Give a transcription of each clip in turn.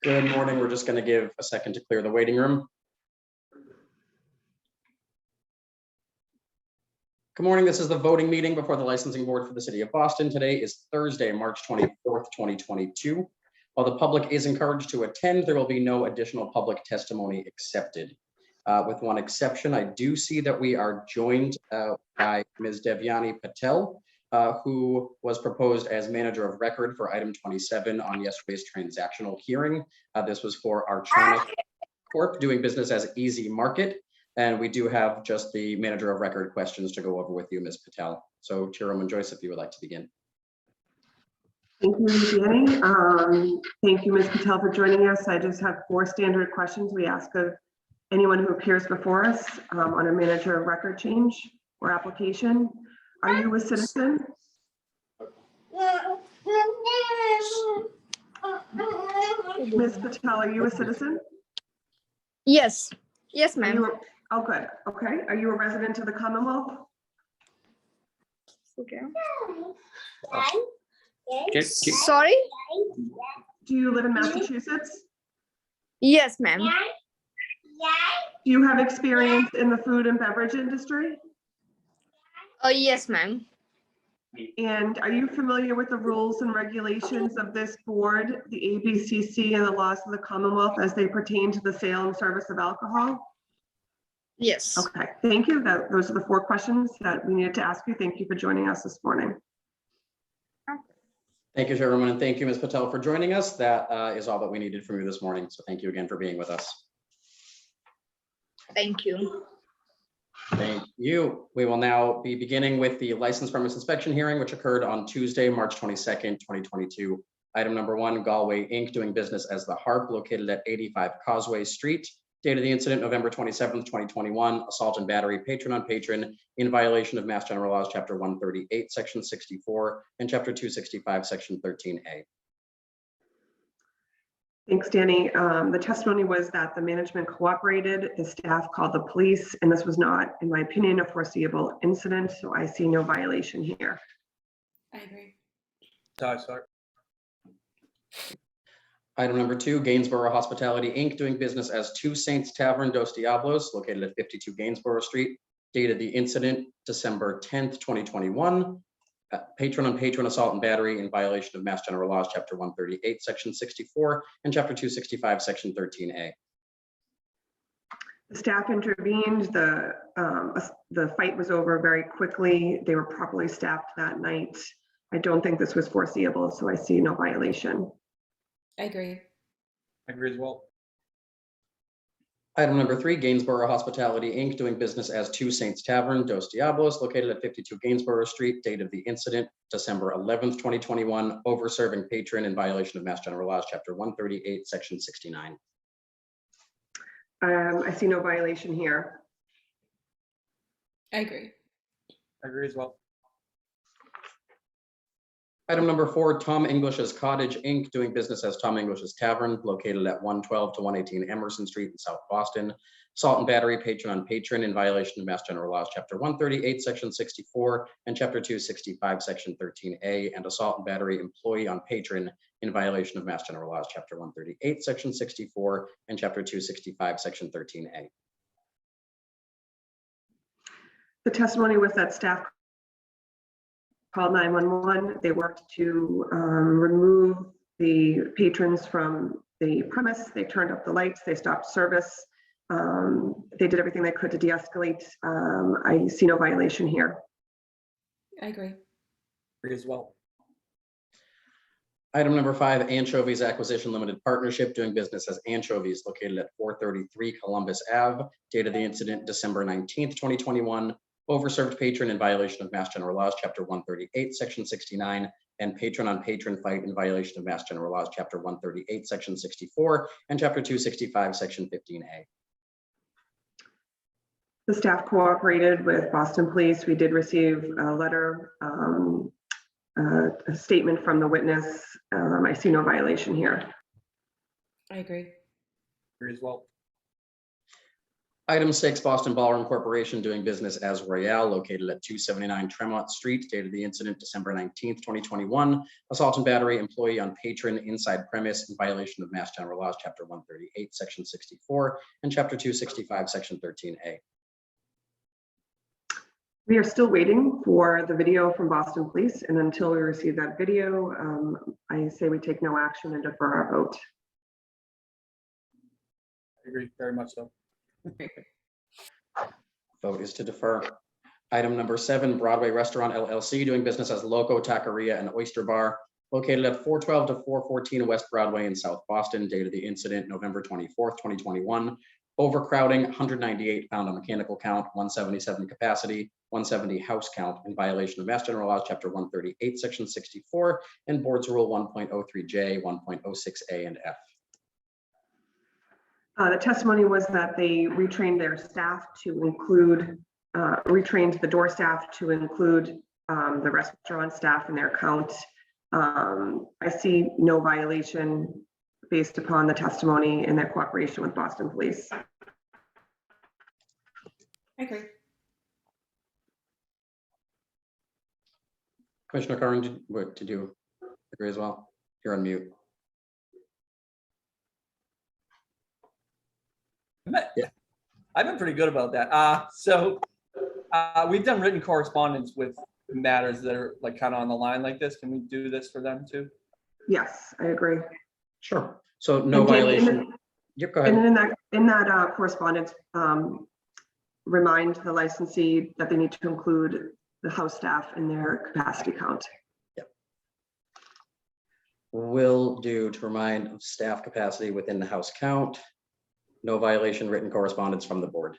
Good morning. We're just going to give a second to clear the waiting room. Good morning. This is the voting meeting before the licensing board for the city of Boston. Today is Thursday, March 24th, 2022. While the public is encouraged to attend, there will be no additional public testimony accepted. With one exception, I do see that we are joined by Ms. Devyani Patel, who was proposed as manager of record for item 27 on yesterday's transactional hearing. This was for Archonic Corp. Doing business as Easy Market. And we do have just the manager of record questions to go over with you, Ms. Patel. So Chairwoman Joyce, if you would like to begin. Thank you, Danny. Thank you, Ms. Patel, for joining us. I just have 4 standard questions we ask of anyone who appears before us on a manager of record change or application. Are you a citizen? Ms. Patel, are you a citizen? Yes. Yes, ma'am. Oh, good. Okay. Are you a resident of the Commonwealth? Okay. Can- Sorry? Do you live in Massachusetts? Yes, ma'am. Do you have experience in the food and beverage industry? Oh, yes, ma'am. And are you familiar with the rules and regulations of this board, the ABCC, and the laws of the Commonwealth as they pertain to the sale and service of alcohol? Yes. Okay, thank you. Those are the 4 questions that we needed to ask you. Thank you for joining us this morning. Thank you, Chairwoman, and thank you, Ms. Patel, for joining us. That is all that we needed from you this morning. So thank you again for being with us. Thank you. Thank you. We will now be beginning with the license premise inspection hearing, which occurred on Tuesday, March 22nd, 2022. Item number 1, Galway Inc. doing business as The Harp, located at 85 Causeway Street. Date of the incident, November 27th, 2021, assault and battery, patron on patron, in violation of Mass General Laws, Chapter 138, Section 64, and Chapter 265, Section 13A. Thanks, Danny. The testimony was that the management cooperated, the staff called the police, and this was not, in my opinion, a foreseeable incident, so I see no violation here. I agree. Sorry. Item number 2, Gainsborough Hospitality Inc. doing business as Two Saints Tavern Dos Diablos, located at 52 Gainsborough Street. Date of the incident, December 10th, 2021. Patron on patron assault and battery in violation of Mass General Laws, Chapter 138, Section 64, and Chapter 265, Section 13A. The staff intervened. The fight was over very quickly. They were properly staffed that night. I don't think this was foreseeable, so I see no violation. I agree. I agree as well. Item number 3, Gainsborough Hospitality Inc. doing business as Two Saints Tavern Dos Diablos, located at 52 Gainsborough Street. Date of the incident, December 11th, 2021. Over serving patron in violation of Mass General Laws, Chapter 138, Section 69. I see no violation here. I agree. I agree as well. Item number 4, Tom English's Cottage Inc. doing business as Tom English's Tavern, located at 112 to 118 Emerson Street in South Boston. Assault and battery, patron on patron, in violation of Mass General Laws, Chapter 138, Section 64, and Chapter 265, Section 13A, and assault and battery, employee on patron, in violation of Mass General Laws, Chapter 138, Section 64, and Chapter 265, Section 13A. The testimony was that staff called 911. They worked to remove the patrons from the premise. They turned up the lights. They stopped service. They did everything they could to de-escalate. I see no violation here. I agree. Agree as well. Item number 5, Anchovies Acquisition Limited Partnership doing business as Anchovies, located at 433 Columbus Ave. Date of the incident, December 19th, 2021. Overserved patron in violation of Mass General Laws, Chapter 138, Section 69, and patron on patron fight in violation of Mass General Laws, Chapter 138, Section 64, and Chapter 265, Section 15A. The staff cooperated with Boston Police. We did receive a letter, a statement from the witness. I see no violation here. I agree. Agree as well. Item 6, Boston Ballroom Corporation doing business as Royale located at 279 Tremont Street, date of the incident December 19th, 2021. Assault and battery employee on patron inside premise in violation of Mass General Laws, Chapter 138, Section 64, and Chapter 265, Section 13A. We are still waiting for the video from Boston Police, and until we receive that video, I say we take no action and defer our vote. I agree, very much so. Vote is to defer. Item number 7, Broadway Restaurant LLC doing business as Loco Taqueria and Oyster Bar located at 412 to 414 West Broadway in South Boston, date of the incident November 24th, 2021. Overcrowding, 198 found on mechanical count, 177 capacity, 170 house count in violation of Mass General Laws, Chapter 138, Section 64, and Board's Rule 1.03J, 1.06A, and F. The testimony was that they retrained their staff to include, retrained the door staff to include the restaurant staff in their count. I see no violation based upon the testimony and their cooperation with Boston Police. I agree. Commissioner Curran, did you agree as well? You're on mute. Yeah, I've been pretty good about that. We've done written correspondence with matters that are like kind of on the line like this. Can we do this for them too? Yes, I agree. Sure. So no And Jamie, violation. Yep, go ahead. And in that correspondence, remind the licensee that they need to include the house staff in their capacity count. Will do to remind of staff capacity within the house count. No violation, written correspondence from the board.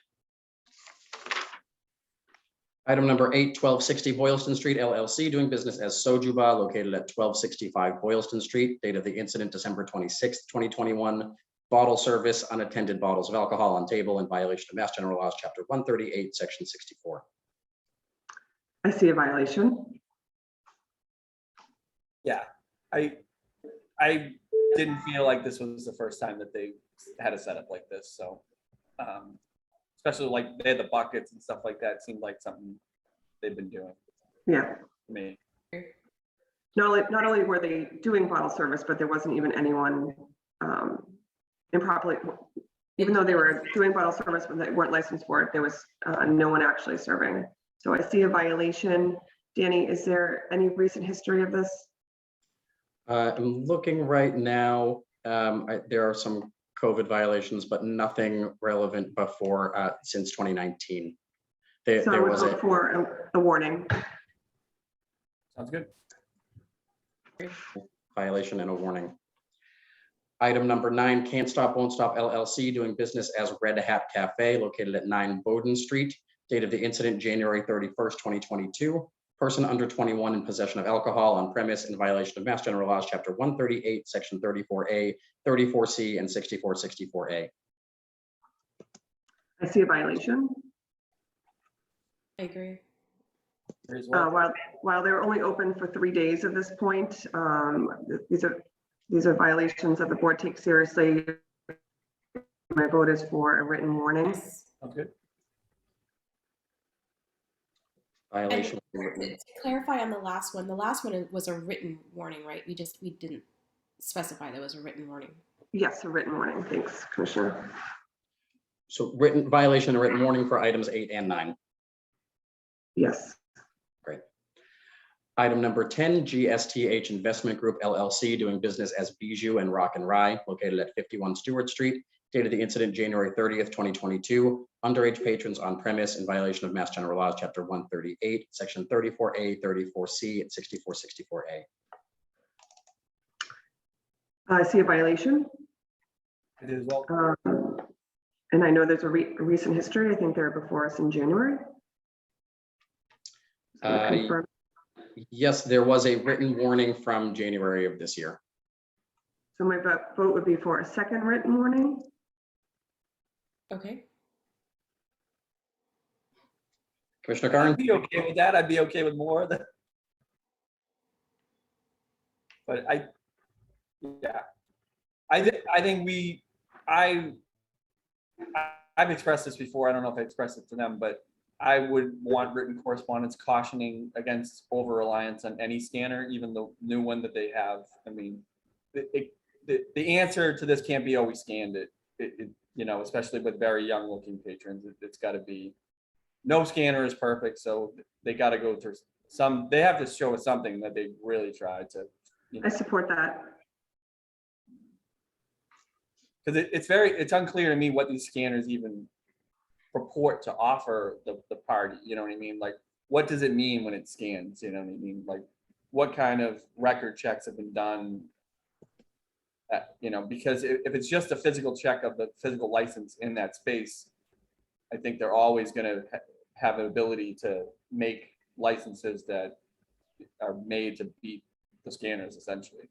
Item number 8, 1260 Boylston Street LLC doing business as Sojuba located at 1265 Boylston Street, date of the incident December 26th, 2021. Bottle service, unattended bottles of alcohol on table in violation of Mass General Laws, Chapter 138, Section 64. I see a violation. Yeah, I didn't feel like this was the first time that they had a setup like this. So, especially like they had the buckets and stuff like that. It seemed like something they've been doing. Yeah. For me. Not only were they doing bottle service, but there wasn't even anyone improperly, even though they were doing bottle service, but they weren't licensed for it, there was no one actually serving. So I see a violation. Danny, is there any recent history of this? I'm looking right now. There are some COVID violations, but nothing relevant before since 2019. So I There would was look for a warning. Sounds good. violation and a warning. Item number 9, Can't Stop, Won't Stop LLC doing business as Red Hat Cafe located at 9 Bowden Street. Date of the incident, January 31st, 2022. Person under 21 in possession of alcohol on premise in violation of Mass General Laws, Chapter 138, Section 34A, 34C, and 6464A. I see a violation. I agree. Agree as well. While they're only open for 3 days at this point, these are violations that the board takes seriously. My vote is for a written warning. Yes. Sounds good. Violation. To clarify on the last one was a written warning, right? We didn't specify there was a written warning. Yes, a written warning. Thanks, Commissioner. So written violation and written warning for items 8 and 9. Yes. Great. Item number 10, GSTH Investment Group LLC doing business as Bijou and Rock and Rye located at 51 Steward Street. Date of the incident, January 30th, 2022. Underage patrons on premise in violation of Mass General Laws, Chapter 138, Section 34A, 34C, and 6464A. I see a violation. I did as well. And I know there's a recent history. I think they're before us in January. Just gonna confirm. Yes, there was a written warning from January of this year. So my vote would be for a second written warning. Okay. Commissioner Curran? I'd be okay with that. I'd be okay with more. But I think I've expressed this before, I don't know if I expressed it to them, but I would want written correspondence cautioning against over-reliance on any scanner, even the new one that they have. I mean, the answer to this can't be, oh, we scanned it. You know, especially with very young looking patrons, it's got to be, no scanner is perfect, so they got to go through some, they have to show us something that they really tried to, you know. I support that. Because it's unclear to me what these scanners even purport to offer the party, you know what I mean? Like, what does it mean when it scans, you know what I mean? Like, what kind of record checks have been done? You know, because if it's just a physical check of the physical license in that space, I think they're always going to have an ability to make licenses that are made to beat the scanners, essentially.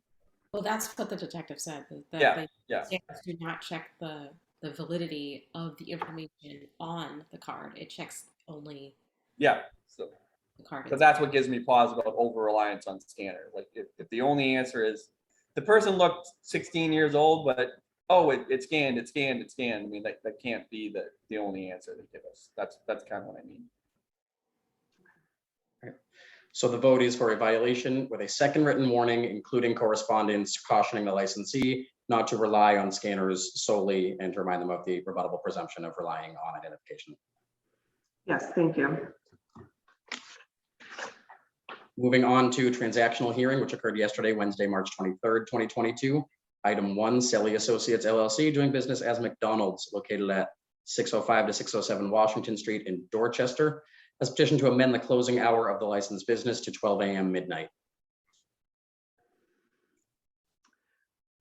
Well, that's what the detective said. That Yeah, yeah. scanners do not check the validity of the information on the card. It checks only Yeah, so the card. but that's what gives me pause about over-reliance on scanner. Like, if the only answer is, the person looked 16 years old, but, oh, it scanned. I mean, that can't be the only answer they give us. That's kind of what I mean. So the vote is for a violation with a second written warning, including correspondence cautioning the licensee not to rely on scanners solely and to remind them of the rebuttable presumption of relying on identification. Yes, thank you. Moving on to transactional hearing, which occurred yesterday, Wednesday, March 23rd, 2022. Item 1, Selly Associates LLC, doing business as McDonald's, located at 605 to 607 Washington Street in Dorchester, has petitioned to amend the closing hour of the licensed business to 12 a.m. midnight.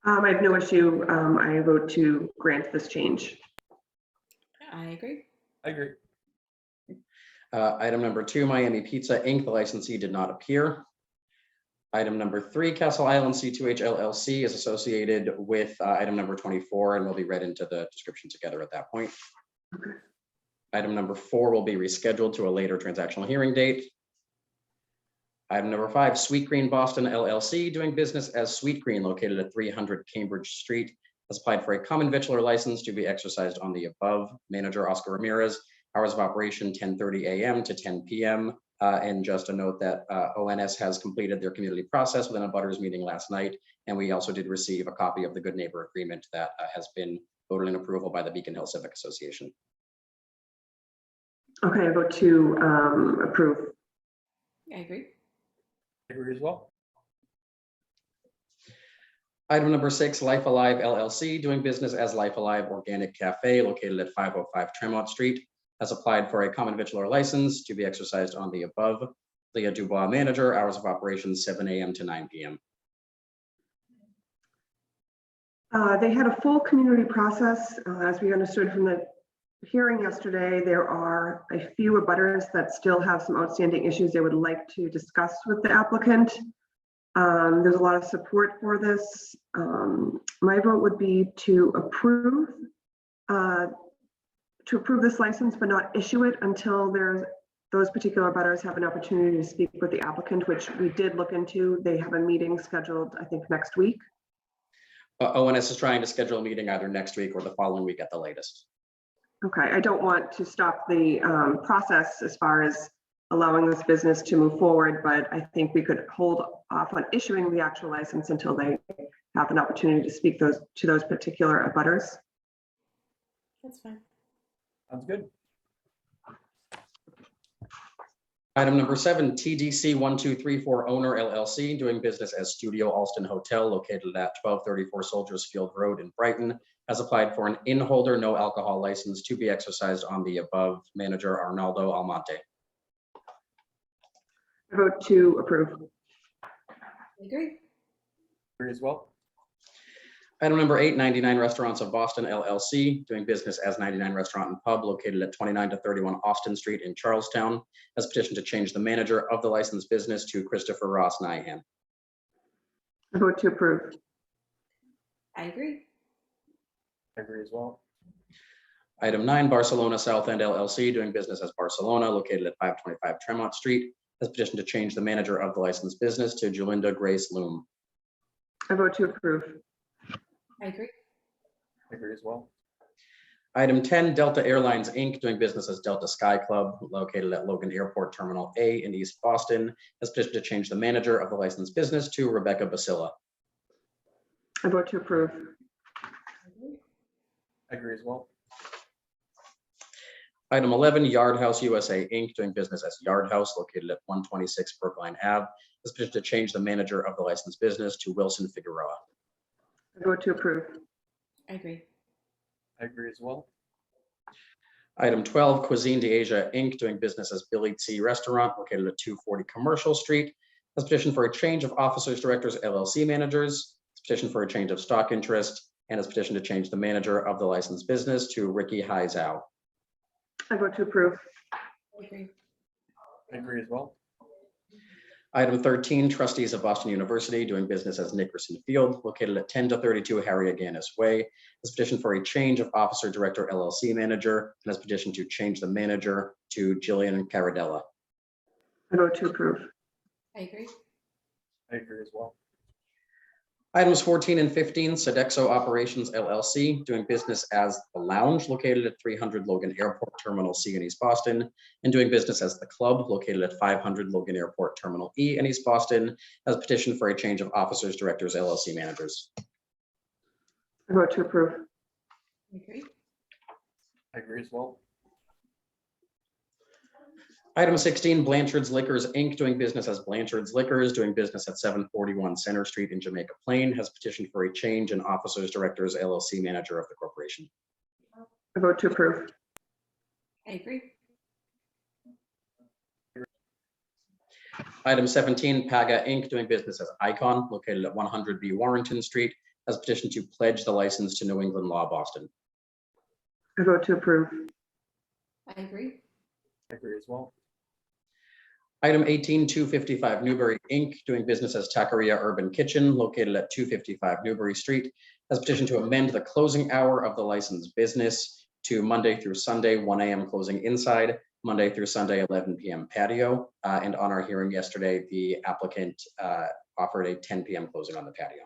I have no issue. I vote to grant this change. I agree. I agree. Item number 2, Miami Pizza Inc., the licensee did not appear. Item number 3, Castle Island C2H LLC is associated with item number 24 and will be read into the description together at that point. Okay. Item number 4 will be rescheduled to a later transactional hearing date. Item number 5, Sweet Green Boston LLC, doing business as Sweet Green, located at 300 Cambridge Street, has applied for a common victular license to be exercised on the above. Manager Oscar Ramirez, hours of operation 10:30 a.m. to 10 p.m. And just a note that ONS has completed their community process within a butters meeting last night. And we also did receive a copy of the Good Neighbor Agreement that has been voted in approval by the Beacon Hill Civic Association. Okay, I vote to approve. I agree. I agree as well. Item number 6, Life Alive LLC, doing business as Life Alive Organic Cafe, located at 505 Tremont Street, has applied for a common victular license to be exercised on the above. Leah Dubois, manager, hours of operation 7 a.m. to 9 p.m. They had a full community process. As we understood from the hearing yesterday, there are a few abutters that still have some outstanding issues they would like to discuss with the applicant. There's a lot of support for this. My vote would be to approve this license, but not issue it until those particular abutters have an opportunity to speak with the applicant, which we did look into. They have a meeting scheduled, I think, next week. ONS is trying to schedule a meeting either next week or the following week at the latest. Okay, I don't want to stop the process as far as allowing this business to move forward, but I think we could hold off on issuing the actual license until they have an opportunity to speak to those particular abutters. That's fine. Sounds good. Item number 7, TDC 1234 owner LLC, doing business as Studio Alston Hotel, located at 1234 Soldiers Field Road in Brighton, has applied for an in-holder no alcohol license to be exercised on the above. Manager Arnaldo Almonte. I vote to approve. I agree. Agree as well. Item number 8, 99 Restaurants of Boston LLC, doing business as 99 Restaurant and Pub, located at 29 to 31 Austin Street in Charlestown, has petitioned to change the manager of the licensed business to Christopher Ross Nyhan. I vote to approve. I agree. I agree as well. Item 9, Barcelona South End LLC, doing business as Barcelona, located at 525 Tremont Street, has petitioned to change the manager of the licensed business to Julinda Grace Loom. I vote to approve. I agree. I agree as well. Item 10, Delta Airlines, Inc., doing business as Delta Sky Club, located at Logan Airport Terminal A in East Boston, has petitioned to change the manager of the licensed business to Rebecca Basilla. I vote to approve. I agree as well. Item 11, Yard House USA, Inc., doing business as Yard House, located at 126 Brookline Ave, has petitioned to change the manager of the licensed business to Wilson Figueroa. I vote to approve. I agree. I agree as well. Item 12, Cuisine d'Asia, Inc., doing business as Billy T. Restaurant, located at 240 Commercial Street, has petitioned for a change of officers, directors, LLC managers, has petitioned for a change of stock interest, and has petitioned to change the manager of the licensed business to Ricky Haizow. I vote to approve. I agree. I agree as well. Item 13, Trustees of Boston University, doing business as Nickerson Field, located at 10 to 32 Harry Aganis Way, has petitioned for a change of officer, director, LLC manager, and has petitioned to change the manager to Jillian Caradella. I vote to approve. I agree. I agree as well. Items 14 and 15, Sodexo Operations LLC, doing business as The Lounge, located at 300 Logan Airport Terminal C in East Boston, and doing business as The Club, located at 500 Logan Airport Terminal E in East Boston, has petitioned for a change of officers, directors, LLC managers. I vote to approve. I agree. I agree as well. Item 16, Blanchard's Liquors, Inc., doing business as Blanchard's Liquors, doing business at 741 Center Street in Jamaica Plain, has petitioned for a change in officers, directors, LLC manager of the corporation. I vote to approve. I agree. Item 17, Paga, Inc., doing business as Icon, located at 100B Warrenton Street, has petitioned to pledge the license to New England Law Boston. I vote to approve. I agree. I agree as well. Item 18, 255 Newbury, Inc., doing business as Taqueria Urban Kitchen, located at 255 Newbury Street, has petitioned to amend the closing hour of the licensed business to Monday through Sunday, 1 a.m. closing inside, Monday through Sunday, 11 p.m. patio. And on our hearing yesterday, the applicant offered a 10 p.m. closing on the patio.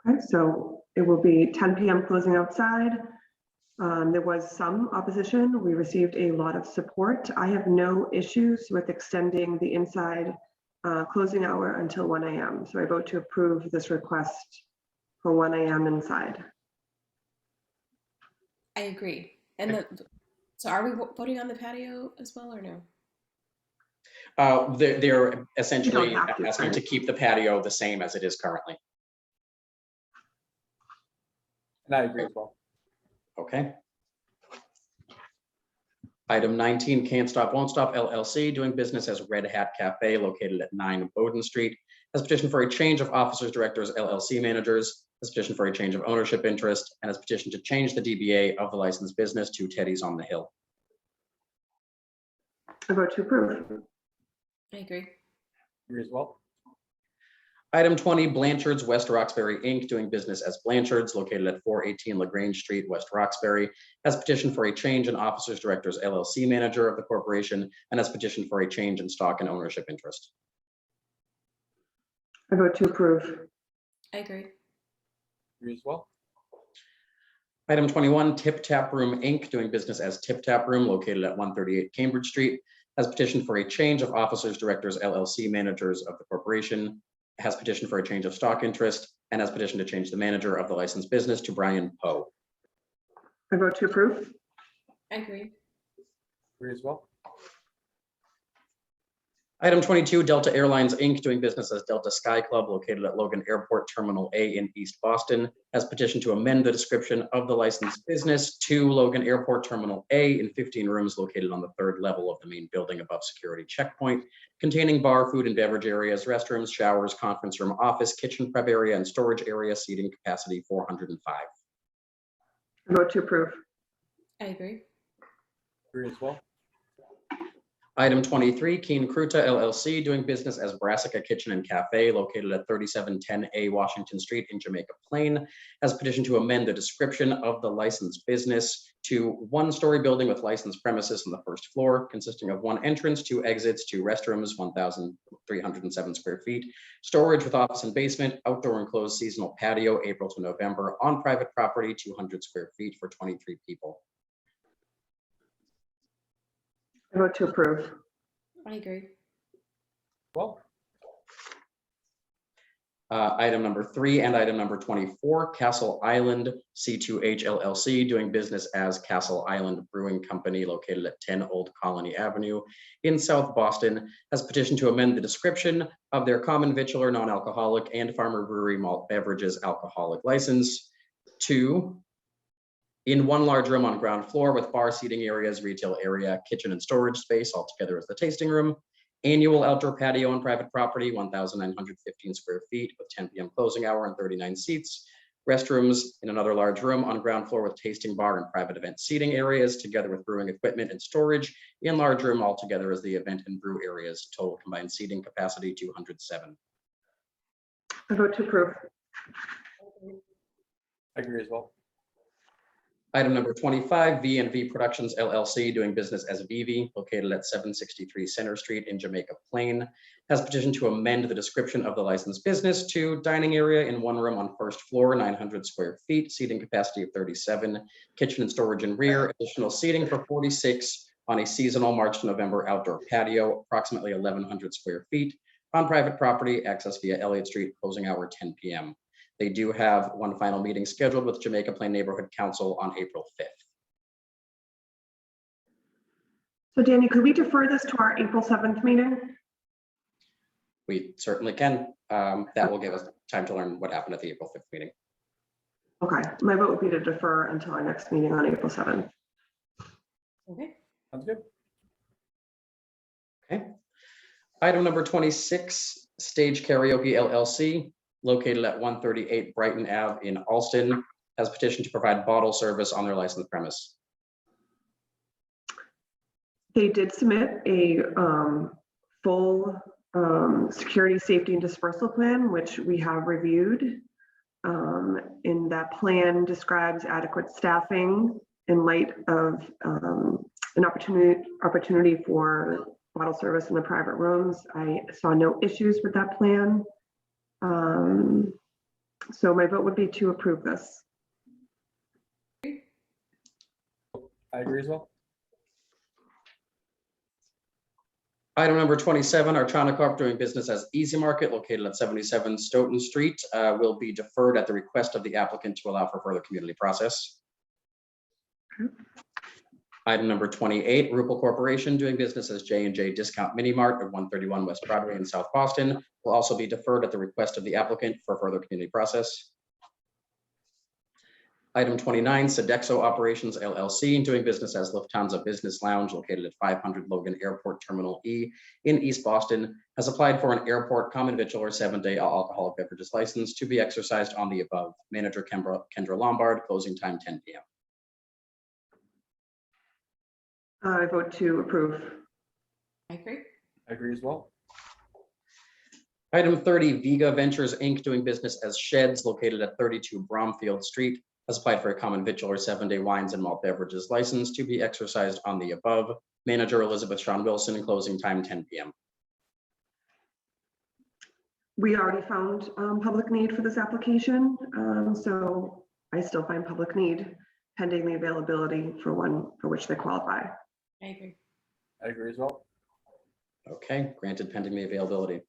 Okay, so it will be 10 p.m. closing outside. There was some opposition. We received a lot of support. I have no issues with extending the inside closing hour until 1 a.m. So I vote to approve this request for 1 a.m. inside. I agree. And so are we voting on the patio as well or no? They're essentially have to, asking right? to keep the patio the same as it is currently. And I agree as well. Okay. Item 19, Can't Stop, Won't Stop LLC, doing business as Red Hat Cafe, located at 9 Bowden Street, has petitioned for a change of officers, directors, LLC managers, has petitioned for a change of ownership interest, and has petitioned to change the DBA of the licensed business to Teddy's on the Hill. I vote to approve. I agree. Agree as well. Item 20, Blanchard's West Roxbury, Inc., doing business as Blanchard's, located at 418 LaGrange Street, West Roxbury, has petitioned for a change in officers, directors, LLC manager of the corporation, and has petitioned for a change in stock and ownership interest. I vote to approve. I agree. Agree as well. Item 21, Tip Tap Room, Inc., doing business as Tip Tap Room, located at 138 Cambridge Street, has petitioned for a change of officers, directors, LLC managers of the corporation, has petitioned for a change of stock interest, and has petitioned to change the manager of the licensed business to Brian Poe. I vote to approve. I agree. Agree as well. Item 22, Delta Airlines, Inc., doing business as Delta Sky Club, located at Logan Airport Terminal A in East Boston, has petitioned to amend the description of the licensed business to Logan Airport Terminal A in 15 rooms located on the 3rd level of the main building above security checkpoint, containing bar, food and beverage areas, restrooms, showers, conference room, office, kitchen prep area, and storage area, seating capacity 405. I vote to approve. I agree. Agree as well. Item 23, Keen Crota LLC, doing business as Brassica Kitchen and Cafe located at 3710A Washington Street in Jamaica Plain, has petitioned to amend the description of the licensed business to one-story building with licensed premises on the first floor, consisting of one entrance, two exits, two restrooms, 1,307 square feet, storage with office and basement, outdoor enclosed seasonal patio, April to November, on private property, 200 square feet for 23 people. I vote to approve. I agree. Well, Item number 3 and item number 24, Castle Island C2H LLC, doing business as Castle Island Brewing Company located at 10 Old Colony Avenue in South Boston, has petitioned to amend the description of their common vitular non-alcoholic and farmer brewery malt beverages alcoholic license to in one large room on ground floor with bar seating areas, retail area, kitchen and storage space, all together as the tasting room. Annual outdoor patio on private property, 1,915 square feet with 10 p.m. closing hour and 39 seats. Restrooms in another large room on ground floor with tasting bar and private event seating areas, together with brewing equipment and storage in large room all together as the event and brew areas. Total combined seating capacity 207. I vote to approve. I agree as well. Item number 25, V&V Productions LLC, doing business as Vivi, located at 763 Center Street in Jamaica Plain, has petitioned to amend the description of the licensed business to dining area in one room on first floor, 900 square feet, seating capacity of 37, kitchen and storage in rear, additional seating for 46 on a seasonal March to November outdoor patio, approximately 1,100 square feet on private property, access via Elliott Street, closing hour 10 p.m. They do have one final meeting scheduled with Jamaica Plain Neighborhood Council on April 5th. So Danny, could we defer this to our April 7th meeting? We certainly can. That will give us time to learn what happened at the April 5th meeting. Okay, my vote would be to defer until our next meeting on April 7th. Okay. Sounds good. Okay. Item number 26, Stage Karaoke LLC, located at 138 Brighton Ave in Alston, has petitioned to provide bottle service on their licensed premise. They did submit a full security, safety, and dispersal plan, which we have reviewed. And that plan describes adequate staffing in light of an opportunity for bottle service in the private rooms. I saw no issues with that plan. So my vote would be to approve this. I agree as well. Item number 27, Archana Corp. Doing business as Easy Market, located at 77 Stoughton Street, will be deferred at the request of the applicant to allow for further community process. Item number 28, Rupal Corporation, doing business as J&J Discount Mini Mart at 131 West Broadway in South Boston, will also be deferred at the request of the applicant for further community process. Item 29, Sodexo Operations LLC, doing business as Lufthansa Business Lounge, located at 500 Logan Airport Terminal E in East Boston, has applied for an airport common vitular 7-day alcoholic beverages license to be exercised on the above. Manager Kendra Lombard, closing time 10 p.m. I vote to approve. I agree. I agree as well. Item 30, Vega Ventures Inc., doing business as Sheds, located at 32 Bromfield Street, has applied for a common vitular 7-day wines and malt beverages license to be exercised on the above. Manager Elizabeth Sean Wilson, and closing time 10 p.m. We already found public need for this application, so I still find public need pending the availability for one for which they qualify. I agree. I agree as well. Okay, granted pending the availability.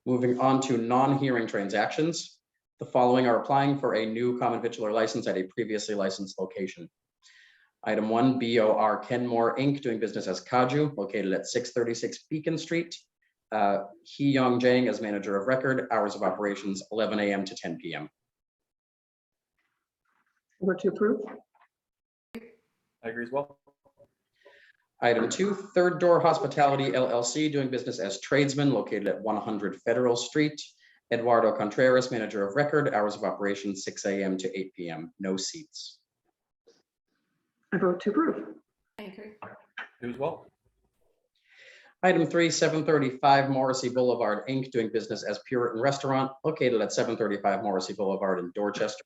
Moving on to non-hearing transactions. The following are applying for a new common vitular license at a previously licensed location. Item 1, BOR Kenmore Inc., doing business as Kaju, located at 636 Beacon Street. Hee Young Jang as manager of record, hours of operations 11 a.m. to 10 p.m. Vote to approve. I agree as well. Item 2, Third Door Hospitality LLC, doing business as tradesman, located at 100 Federal Street. Eduardo Contreras, manager of record, hours of operation 6 a.m. to 8 p.m. No seats. I vote to approve. I agree. You as well. Item 3, 735 Morrissey Boulevard, Inc., doing business as Puritan Restaurant, located at 735 Morrissey Boulevard in Dorchester.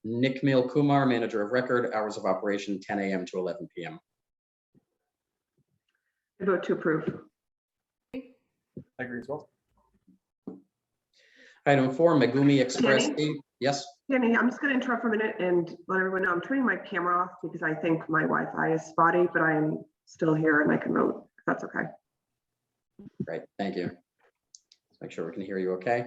Nick Mil Kumar, manager of record, hours of operation 10 a.m. to 11 p.m. I vote to approve. I agree as well. Item 4, Megumi Express, Jenny? Inc. Yes, Danny, I'm just going to interrupt for a minute and let everyone know I'm turning my camera off because I think my Wi-Fi is spotty, but I am still here and I can vote, if that's okay. great, thank you. Let's make sure we can hear you okay.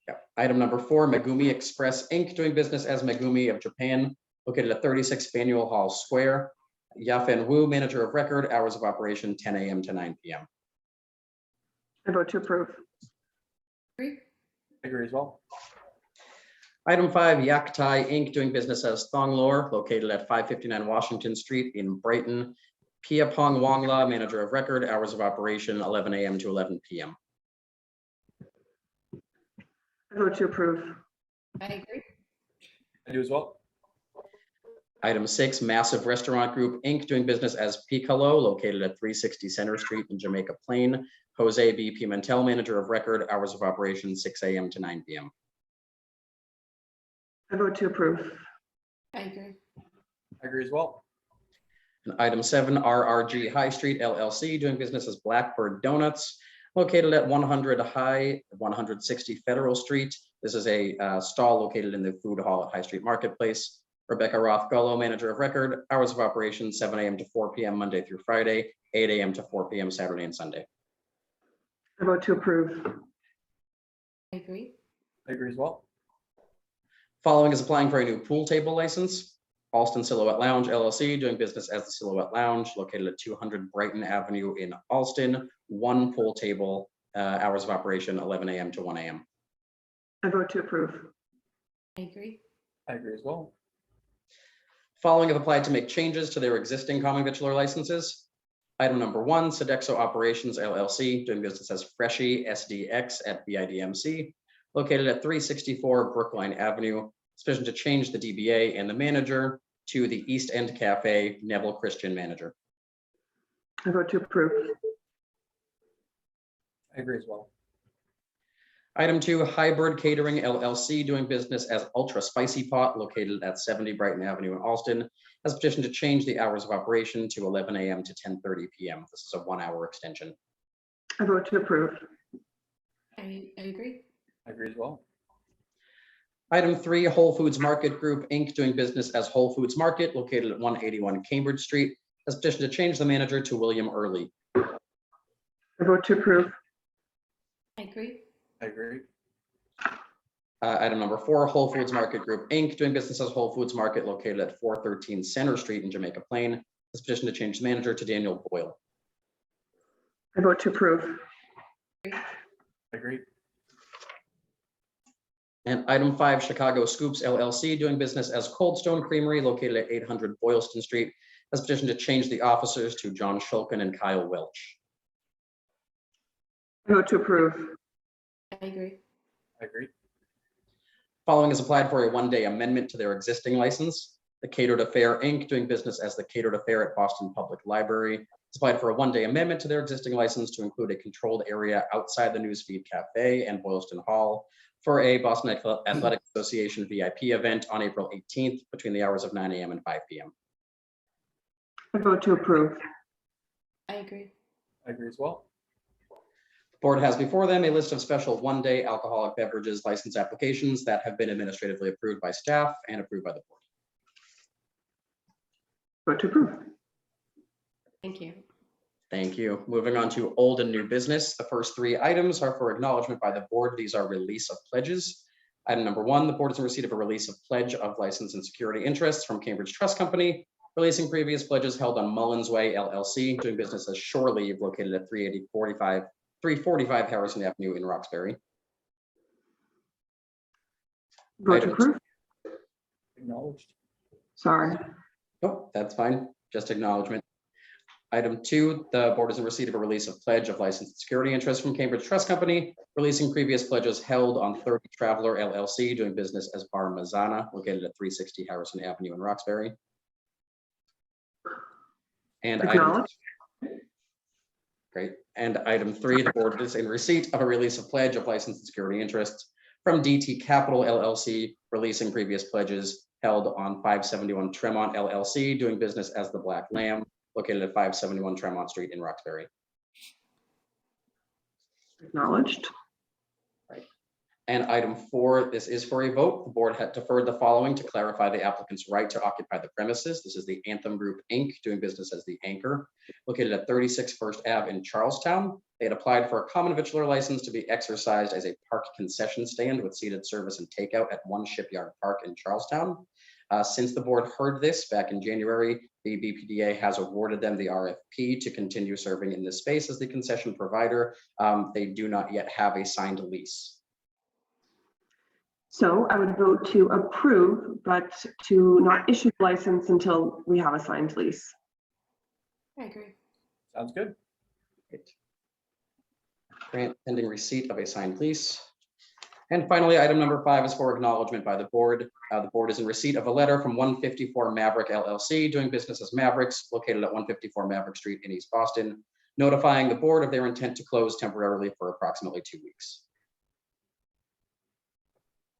Yep. Item number 4, Megumi Express, Inc., doing business as Megumi of Japan, located at 36 Faneuil Hall Square. Yafen Wu, manager of record, hours of operation 10 a.m. to 9 p.m. I vote to approve. Agree. I agree as well. Item 5, Yak Thai Inc., doing business as Thonglor, located at 559 Washington Street in Brighton. Pia Pong Wongla, manager of record, hours of operation 11 a.m. to 11 p.m. I vote to approve. I agree. I do as well. Item 6, Massive Restaurant Group Inc., doing business as Piccolo, located at 360 Center Street in Jamaica Plain. Jose B. Pimentel, manager of record, hours of operation 6 a.m. to 9 p.m. I vote to approve. I agree. I agree as well. And item 7, RRG High Street LLC, doing business as Blackbird Donuts, located at 100 High, 160 Federal Street. This is a stall located in the food hall at High Street Marketplace. Rebecca Roth Gullo, manager of record, hours of operation 7 a.m. to 4 p.m. Monday through Friday, 8 a.m. to 4 p.m. Saturday and Sunday. I vote to approve. I agree. I agree as well. Following is applying for a new pool table license. Alston Silhouette Lounge LLC, doing business as the Silhouette Lounge, located at 200 Brighton Avenue in Alston. 1 pool table, hours of operation 11 a.m. to 1 a.m. I vote to approve. I agree. I agree as well. Following have applied to make changes to their existing common victular licenses. Item number 1, Sodexo Operations LLC, doing business as Freshie SDX at BIDMC, located at 364 Brookline Avenue. Sufficient to change the DBA and the manager to the East End Cafe, Neville Christian manager. I vote to approve. I agree as well. Item 2, Hybrid Catering LLC, doing business as Ultra Spicy Pot, located at 70 Brighton Avenue in Alston, has petitioned to change the hours of operation to 11 a.m. to 10:30 p.m. This is a 1-hour extension. I vote to approve. I agree. I agree as well. Item 3, Whole Foods Market Group, Inc., doing business as Whole Foods Market, located at 181 Cambridge Street, has petitioned to change the manager to William Early. I vote to approve. I agree. I agree. Item number 4, Whole Foods Market Group, Inc., doing business as Whole Foods Market, located at 413 Center Street in Jamaica Plain, has petitioned to change the manager to Daniel Boyle. I vote to approve. I agree. And item 5, Chicago Scoops LLC, doing business as Cold Stone Creamery, located at 800 Boylston Street, has petitioned to change the officers to John Shulkin and Kyle Welch. I vote to approve. I agree. I agree. Following is applied for a 1-day amendment to their existing license. The Catered Affair Inc., doing business as the Catered Affair at Boston Public Library, has applied for a 1-day amendment to their existing license to include a controlled area outside the Newsfeed Cafe and Boylston Hall for a Boston Athletic Association VIP event on April 18th between the hours of 9 a.m. and 5 p.m. I vote to approve. I agree. I agree as well. The board has before them a list of special 1-day alcoholic beverages license applications that have been administratively approved by staff and approved by the board. Vote to approve. Thank you. Thank you. Moving on to old and new business. The first 3 items are for acknowledgement by the board. These are release of pledges. Item number 1, the board is in receipt of a release of pledge of license and security interests from Cambridge Trust Company, releasing previous pledges held on Mullins Way LLC, doing business as Shore Leave, located at 345 Harrison Avenue in Roxbury. Vote to Item approve. Acknowledged. Sorry. Oh, that's fine. Just acknowledgement. Item 2, the board is in receipt of a release of pledge of license and security interest from Cambridge Trust Company, releasing previous pledges held on 30 Traveler LLC, doing business as Bar Mazzana, located at 360 Harrison Avenue in Roxbury. And item, Acknowledge. Great. And item 3, the board is in receipt of a release of pledge of license and security interests from DT Capital LLC, releasing previous pledges held on 571 Tremont LLC, doing business as the Black Lamb, located at 571 Tremont Street in Roxbury. Acknowledged. And item 4, this is for a vote. The board had deferred the following to clarify the applicant's right to occupy the premises. This is the Anthem Group, Inc., doing business as the Anchor, located at 36 First Ave in Charlestown. They had applied for a common victular license to be exercised as a park concession stand with seated service and takeout at One Shipyard Park in Charlestown. Since the board heard this back in January, the BPDA has awarded them the RFP to continue serving in this space as the concession provider. They do not yet have a signed lease. So I would vote to approve, but to not issue the license until we have a signed lease. I agree. Sounds good. Grant pending receipt of a signed lease. And finally, item number 5 is for acknowledgement by the board. The board is in receipt of a letter from 154 Maverick LLC, doing business as Mavericks, located at 154 Maverick Street in East Boston, notifying the board of their intent to close temporarily for approximately 2 weeks.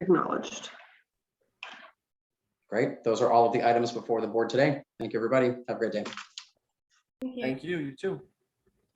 Acknowledged. Great. Those are all of the items before the board today. Thank you, everybody. Have a great day. Thank you. Thank you. You too.